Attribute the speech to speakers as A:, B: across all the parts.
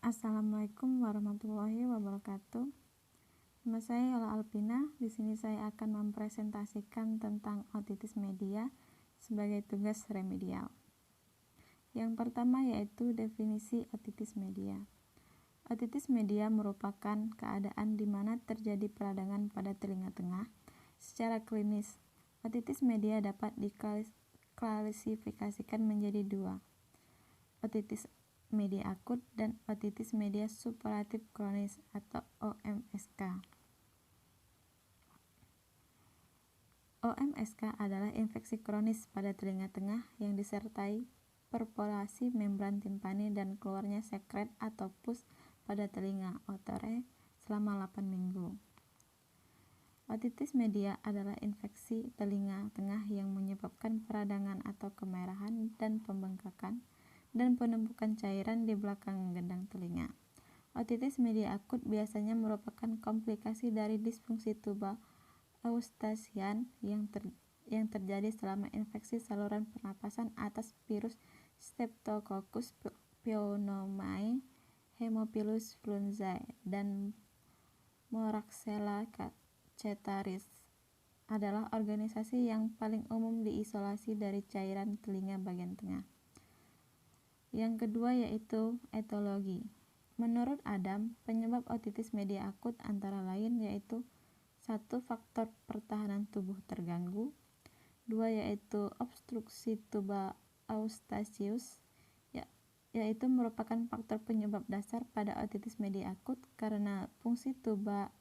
A: Assalamualaikum warahmatullahi wabarakatuh. Nama saya Yola Alpina. Di sini saya akan mempresentasikan tentang otitis media sebagai tugas remedial. Yang pertama yaitu definisi otitis media. Otitis media merupakan keadaan di mana terjadi peradangan pada telinga tengah. Secara klinis, otitis media dapat diklasifikasikan menjadi dua, otitis media akut dan otitis media supuratif kronis atau OMSK. OMSK adalah infeksi kronis pada telinga tengah yang disertai perforasi membran timpani dan keluarnya sekret atau pus pada telinga otore selama 8 minggu. Otitis media adalah infeksi telinga tengah yang menyebabkan peradangan atau kemerahan dan pembengkakan dan penumpukan cairan di belakang gendang telinga. Otitis media akut biasanya merupakan komplikasi dari disfungsi tuba eustasian yang terjadi selama infeksi saluran pernapasan atas virus Streptococcus pneumoniae, Haemophilus influenzae, dan Moraxella catarrhalis adalah organisasi yang paling umum diisolasi dari cairan telinga bagian tengah. Yang kedua yaitu etologi. Menurut Adam, penyebab otitis media akut antara lain yaitu 1. Faktor pertahanan tubuh terganggu, 2. Yaitu obstruksi tuba eustachius, yaitu merupakan faktor penyebab dasar pada otitis media akut karena fungsi tuba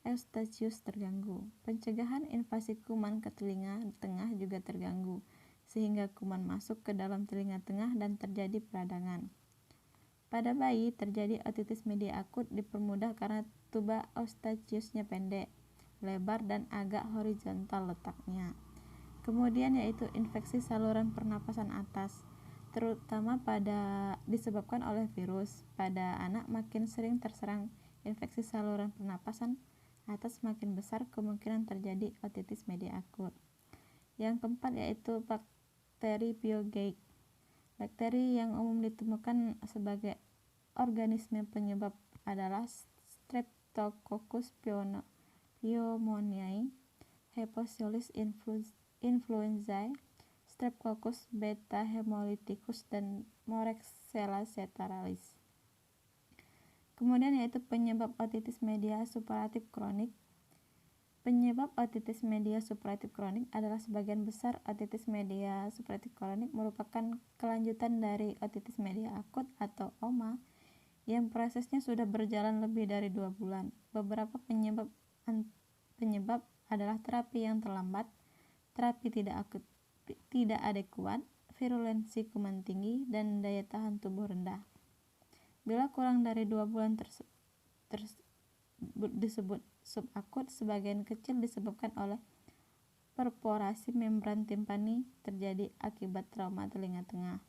A: eustachius terganggu. Pencegahan invasi kuman ke telinga tengah juga terganggu, sehingga kuman masuk ke dalam telinga tengah dan terjadi peradangan. Pada bayi, terjadi otitis media akut dipermudah karena tuba eustachiusnya pendek, lebar, dan agak horizontal letaknya. Kemudian yaitu infeksi saluran pernapasan atas, terutama disebabkan oleh virus. Pada anak makin sering terserang infeksi saluran pernapasan atas, makin besar kemungkinan terjadi otitis media akut. Yang keempat yaitu bakteri biogeik. Bakteri yang umum ditemukan sebagai organisme penyebab adalah Streptococcus pneumoniae, Haemophilus influenzae, Streptococcus beta hemolyticus, dan Moraxella catarrhalis. Kemudian yaitu penyebab otitis media supuratif kronik. Penyebab otitis media supuratif kronik adalah sebagian besar otitis media supuratif kronik merupakan kelanjutan dari otitis media akut atau OMA yang prosesnya sudah berjalan lebih dari 2 bulan. Beberapa penyebab adalah terapi yang terlambat, terapi tidak adekuat, virulensi kuman tinggi, dan daya tahan tubuh rendah. Bila kurang dari 2 bulan disebut subakut, sebagian kecil disebabkan oleh perforasi membran timpani terjadi akibat trauma telinga tengah.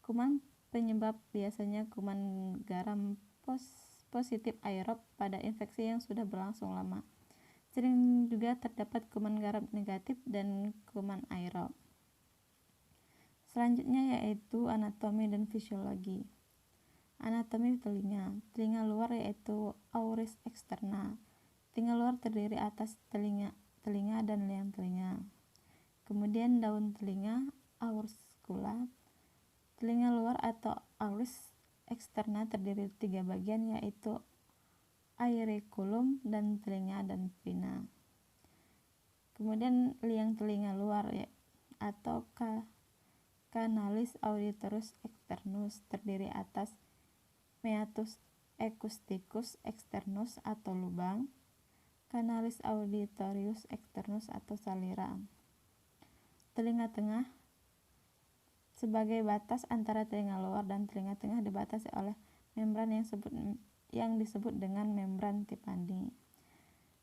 A: Kuman penyebab biasanya kuman garam positif aerob pada infeksi yang sudah berlangsung lama. Sering juga terdapat kuman garam negatif dan kuman aerob. Selanjutnya yaitu anatomi dan fisiologi. Anatomi telinga. Telinga luar yaitu auris eksterna. Telinga luar terdiri atas telinga dan liang telinga. Kemudian daun telinga, auriscula. Telinga luar atau auris eksterna terdiri dari 3 bagian yaitu auriculum dan telinga dan pinna. Kemudian liang telinga luar atau canalis auditorus externus terdiri atas meatus acousticus externus atau lubang, canalis auditorius externus atau saluran. Telinga tengah sebagai batas antara telinga luar dan telinga tengah dibatasi oleh membran yang disebut dengan membran timpani.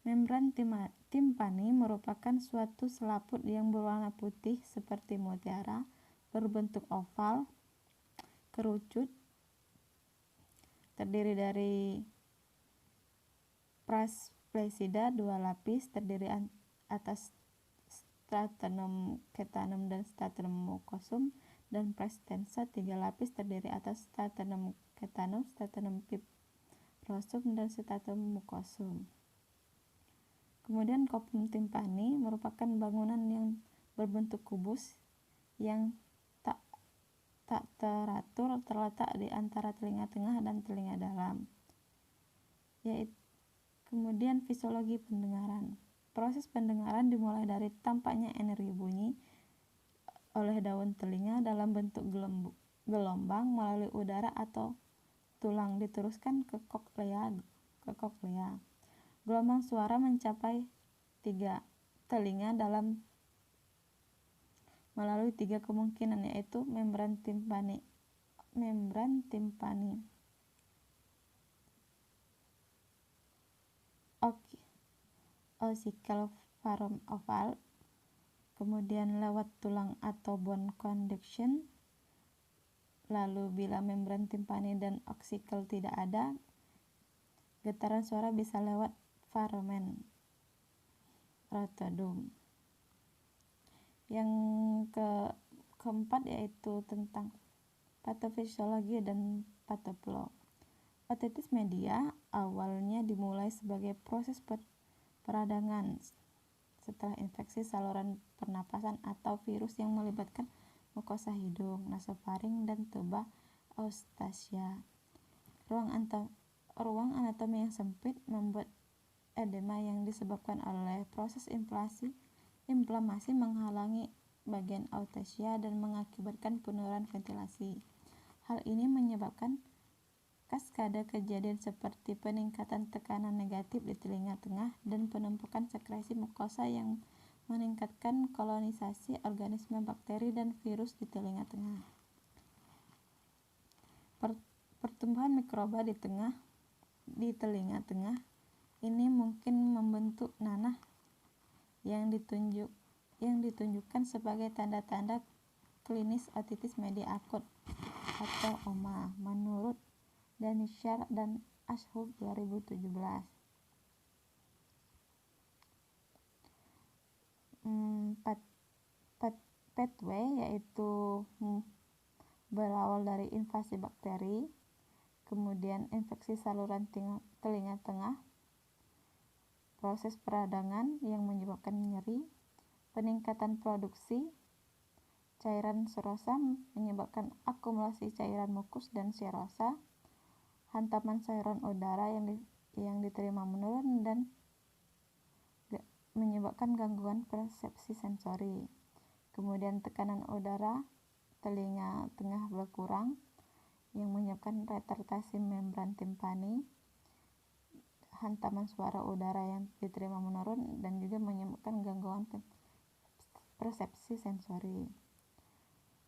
A: Membran timpani merupakan suatu selaput yang berwarna putih seperti mutiara, berbentuk oval, kerucut, terdiri dari Prasplecida 2 lapis, terdiri atas stratum cetanum dan stratum mucosum, dan prastensa 3 lapis terdiri atas stratum ketanum, stratum fibrosum, dan stratum mucosum. Kemudian corpus tympani merupakan bangunan yang berbentuk kubus yang tak teratur terletak di antara telinga tengah dan telinga dalam. Kemudian fisiologi pendengaran. Proses pendengaran dimulai dari tampaknya energi bunyi oleh daun telinga dalam bentuk gelombang melalui udara atau tulang diteruskan ke koklea. Gelombang suara mencapai telinga dalam melalui 3 kemungkinan, yaitu membran timpani, ossicle form oval, kemudian lewat tulang atau bone conduction. Lalu bila membran timpani dan ossicle tidak ada, getaran suara bisa lewat foramen rotundum. Yang keempat yaitu tentang patofisiologi dan patoflow. Otitis media awalnya dimulai sebagai proses peradangan setelah infeksi saluran pernapasan atau virus yang melibatkan mukosa hidung, nasofaring, dan tuba eustacia. Ruang anatomi yang sempit membuat edema yang disebabkan oleh proses inflamasi menghalangi bagian eustacia dan mengakibatkan penurunan ventilasi. Hal ini menyebabkan kaskade kejadian seperti peningkatan tekanan negatif di telinga tengah dan penumpukan sekresi mukosa yang meningkatkan kolonisasi organisme bakteri dan virus di telinga tengah. Pertumbuhan mikroba di telinga tengah ini mungkin membentuk nanah yang ditunjukkan sebagai tanda-tanda klinis otitis media akut atau OMA menurut Danishar dan Ashub 2017. Pathway yaitu berawal dari invasi bakteri, kemudian infeksi saluran telinga tengah, proses peradangan yang menyebabkan nyeri, peningkatan produksi cairan serosa menyebabkan akumulasi cairan mukus dan serosa, hantaman saluran udara yang diterima menurun dan menyebabkan gangguan persepsi sensori. Kemudian tekanan udara telinga tengah berkurang yang menyebabkan retardasi membran timpani, hantaman suara udara yang diterima menurun dan juga menyebabkan gangguan persepsi sensori.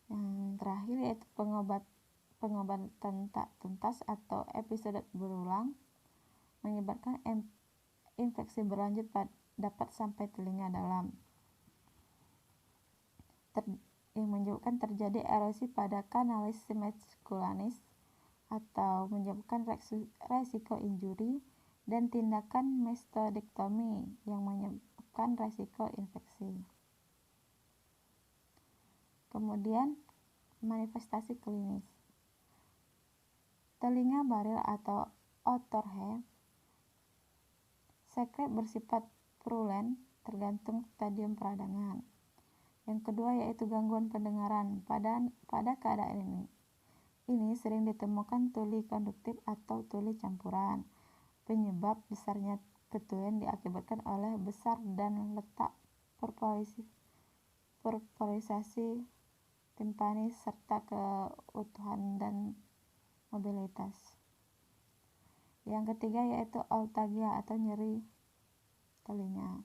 A: Yang terakhir yaitu pengobatan tak tuntas atau episode berulang menyebabkan infeksi berlanjut dapat sampai telinga dalam, yang menyebabkan terjadi erosi pada kanalis semiculanis atau menyebabkan resiko injuri dan tindakan mastodektomi yang menyebabkan resiko infeksi. Kemudian manifestasi klinis. Telinga baril atau otorrhea sekret bersifat purulen tergantung stadium peradangan. Yang kedua yaitu gangguan pendengaran. Pada keadaan ini sering ditemukan tuli konduktif atau tuli campuran. Penyebab besarnya ketulen diakibatkan oleh besar dan letak perporisasi timpani serta keutuhan dan mobilitas. Yang ketiga yaitu altalgia atau nyeri telinga.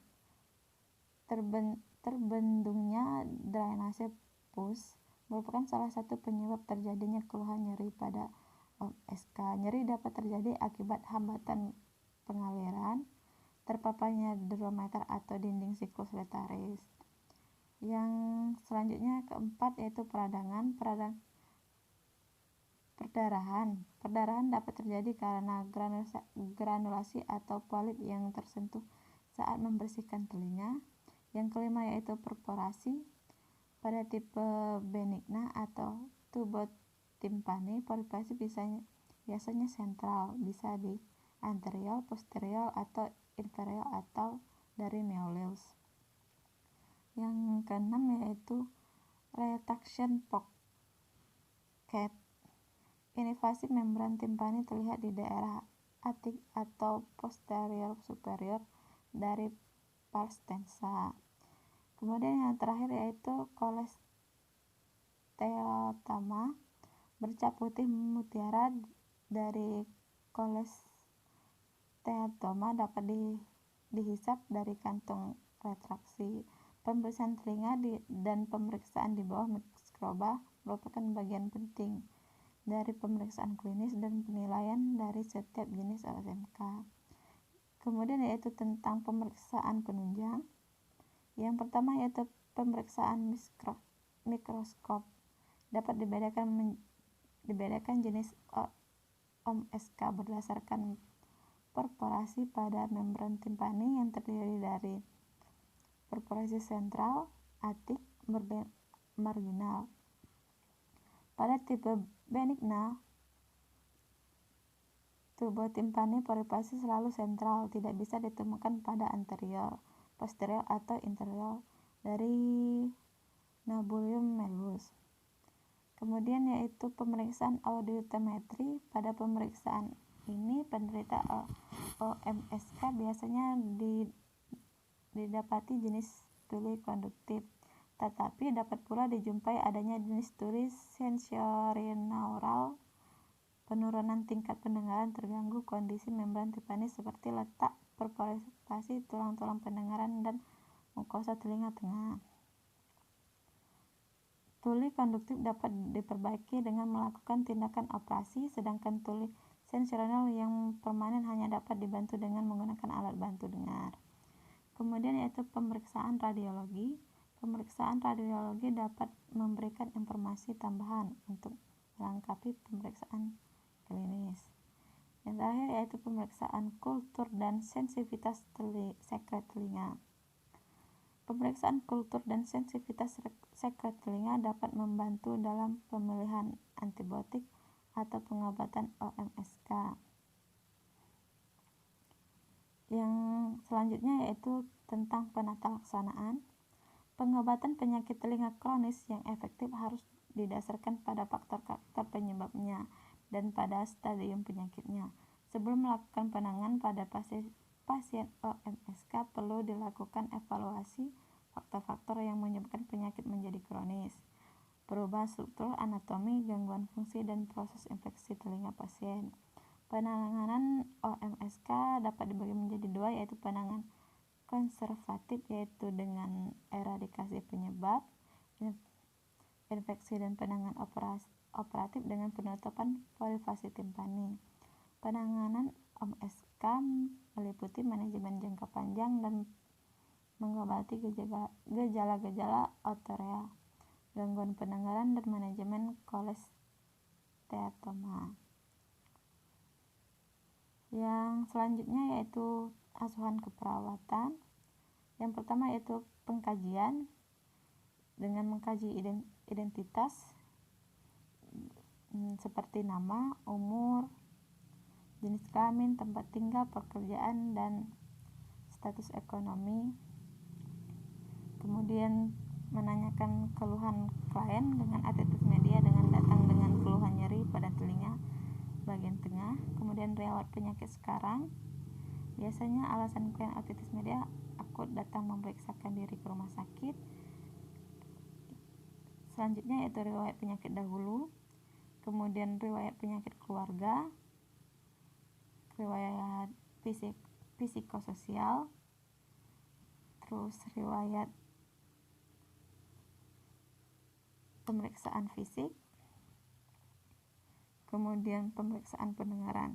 A: Terbendungnya drainase pus merupakan salah satu penyebab terjadinya keluhan nyeri pada OSK. Nyeri dapat terjadi akibat hambatan pengaliran, terpaparnya dendrometer atau dinding siklus letaris. Yang selanjutnya keempat yaitu perdarahan. Perdarahan dapat terjadi karena granulasi atau polip yang tersentuh saat membersihkan telinga. Yang kelima yaitu perforasi. Pada tipe benigna atau tubotimpani, polarisasi biasanya sentral, bisa di anterior, posterior, atau inferior atau dari nucleus. Yang keenam yaitu retraction pocket. Invasi membran timpani terlihat di daerah atik atau posterior superior dari pars tensa. Kemudian yang terakhir yaitu cholesteatoma, bercak putih mutiara dari cholesteatoma dapat dihisap dari kantung retraksi. Pemeriksaan telinga dan pemeriksaan di bawah mikroskop merupakan bagian penting dari pemeriksaan klinis dan penilaian dari setiap jenis OMSK. Kemudian yaitu tentang pemeriksaan penunjang. Yang pertama yaitu pemeriksaan mikroskop. Dapat dibedakan jenis OMSK berdasarkan perforasi pada membran timpani yang terdiri dari perforasi sentral, atik, marginal. Pada tipe benigna tubotimpani, polarisasi selalu sentral, tidak bisa ditemukan pada anterior, posterior, atau inferior dari Nabulum melus. Kemudian yaitu pemeriksaan audiometri. Pada pemeriksaan ini penderita OMSK biasanya didapati jenis tuli konduktif, tetapi dapat pula dijumpai adanya jenis tuli sensorineural. Penurunan tingkat pendengaran terganggu kondisi membran timpani seperti letak perforasi tulang-tulang pendengaran dan mukosa telinga tengah. Tuli konduktif dapat diperbaiki dengan melakukan tindakan operasi, sedangkan tuli sensorineural yang permanen hanya dapat dibantu dengan menggunakan alat bantu dengar. Kemudian yaitu pemeriksaan radiologi. Pemeriksaan radiologi dapat memberikan informasi tambahan untuk melengkapi pemeriksaan klinis. Yang terakhir yaitu pemeriksaan kultur dan sensitivitas sekret telinga. Pemeriksaan kultur dan sensitivitas sekret telinga dapat membantu dalam pemilihan antibiotik atau pengobatan OMSK. Yang selanjutnya yaitu tentang penata laksanaan. Pengobatan penyakit telinga kronis yang efektif harus didasarkan pada faktor-faktor penyebabnya dan pada stadium penyakitnya. Sebelum melakukan penanganan pada pasien OMSK, perlu dilakukan evaluasi faktor-faktor yang menyebabkan penyakit menjadi kronis, perubahan struktur, anatomi, gangguan fungsi, dan proses infeksi telinga pasien. Penanganan OMSK dapat dibagi menjadi dua, yaitu penanganan konservatif, yaitu dengan eradikasi penyebab infeksi, dan penanganan operatif dengan penutupan polarisasi timpani. Penanganan OMSK meliputi manajemen jangka panjang dan mengobati gejala-gejala otorea, gangguan pendengaran, dan manajemen cholesteatoma. Yang selanjutnya yaitu asuhan keperawatan. Yang pertama yaitu pengkajian dengan mengkaji identitas seperti nama, umur, jenis kelamin, tempat tinggal, pekerjaan, dan status ekonomi. Kemudian menanyakan keluhan klien dengan attitude media dengan datang dengan keluhan nyeri pada telinga bagian tengah. Kemudian riwayat penyakit sekarang. Biasanya alasan klien otitis media akut datang memeriksakan diri ke rumah sakit. Selanjutnya yaitu riwayat penyakit dahulu, kemudian riwayat penyakit keluarga, riwayat psikososial, terus riwayat pemeriksaan fisik, kemudian pemeriksaan pendengaran.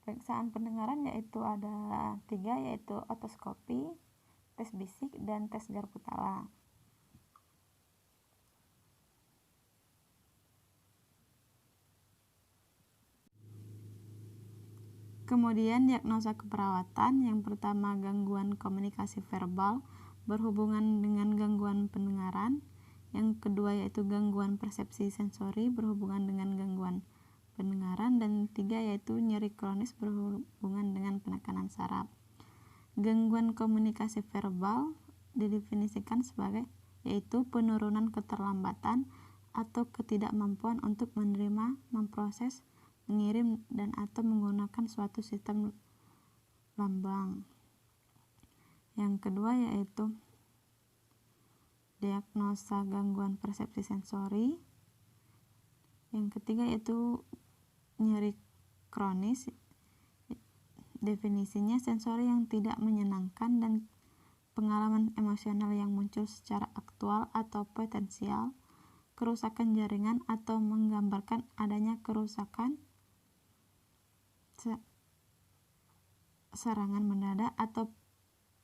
A: Pemeriksaan pendengaran yaitu ada 3, yaitu otoskopi, tes bisik, dan tes garpu tala. Kemudian diagnosa keperawatan. Yang pertama, gangguan komunikasi verbal berhubungan dengan gangguan pendengaran. Yang kedua yaitu gangguan persepsi sensori berhubungan dengan gangguan pendengaran. Dan 3 yaitu nyeri kronis berhubungan dengan penekanan saraf. Gangguan komunikasi verbal didefinisikan sebagai yaitu penurunan keterlambatan atau ketidakmampuan untuk menerima, memproses, mengirim, dan atau menggunakan suatu sistem lambang. Yang kedua yaitu diagnosa gangguan persepsi sensori. Yang ketiga yaitu nyeri kronis. Definisinya sensori yang tidak menyenangkan dan pengalaman emosional yang muncul secara aktual atau potensial, kerusakan jaringan atau menggambarkan adanya kerusakan, serangan mendadak atau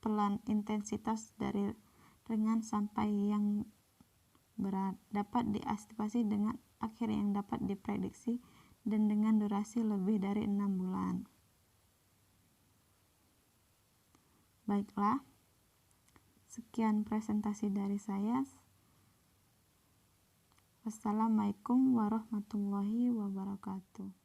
A: pelan intensitas dari ringan sampai yang berat, dapat diantisipasi dengan akhir yang dapat diprediksi dan dengan durasi lebih dari 6 bulan. Baiklah, sekian presentasi dari saya. Wassalamualaikum warahmatullahi wabarakatuh.